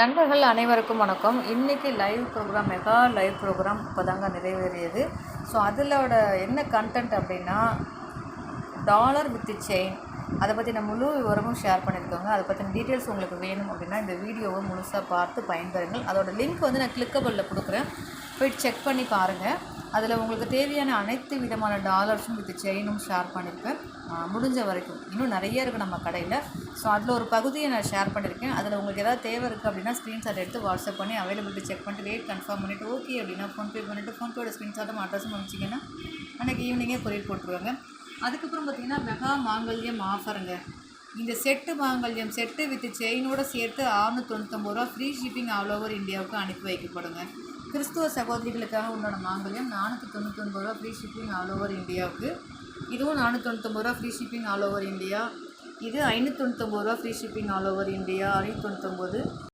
நண்பர்கள் அனைவருக்கும் வணக்கம். இன்றைக்கி live programme mega live programme இப்போ தாங்க நிறைவேறியது. ஸோ அதிலோட என்ன கண்டென்ட் அப்படின்னா டாலர் வித் செயின், அதை பற்றின முழு விவரமும் ஷேர் பண்ணியிருக்கோங்க. அதை பற்றின டீட்டெயில்ஸ் உங்களுக்கு வேணும் அப்படின்னா இந்த வீடியோவை முழுசாக பார்த்து பயன்பெறுங்கள். அதோட லிங்க் நான் கிளிக்கபிளில் கொடுக்குறேன், போய் செக் பண்ணி பாருங்கள். அதில் உங்களுக்கு தேவையான அனைத்து விதமான டாலர்ஸும் வித் செயினும் ஷேர் பண்ணியிருப்பேன். முடிஞ்ச வரைக்கும் இன்னும் நிறைய இருக்குது நம்ம கடையில். ஸோ அதில் ஒரு பகுதியை நான் ஷேர் பண்ணியிருக்கேன். அதில் உங்களுக்கு ஏதாவது தேவை இருக்குது அப்படின்னா ஸ்க்ரீன்ஷாட் எடுத்து வாட்ஸ்அப் பண்ணி அவைலபிலிட்டி செக் பண்ணிட்டு ரேட் கன்ஃபார்ம் பண்ணிவிட்டு ஓகே அப்படின்னா ஃபோன்பே பண்ணிவிட்டு ஃபோன்பேயோட ஸ்க்ரீன்ஷாட்டும் அட்ரஸும் அனுப்பிச்சிங்கன்னா அன்றைக்கி ஈவினிங்கே கொரியர் போட்டுருவாங்க. அதுக்கப்புறம் பார்த்திங்கன்னா மெகா மாங்கல்யம் ஆஃபருங்க. இந்த செட்டு மாங்கல்யம் செட்டு வித் செயினோடு சேர்த்து 699 ரூபா ஃப்ரீ ஷிப்பிங் ஆல் ஓவர் இந்தியாவுக்கு அனுப்பி வைக்கப்படுங்க. கிறிஸ்துவ சகோதரிகளுக்காக உண்டான மாங்கல்யம் 499 ரூபா ஃப்ரீ ஷிப்பிங் ஆல் ஓவர் இந்தியாவுக்கு. இதுவும் 499 ரூபா free shipping all over India. இது 599 ரூபா free shipping all over India. 699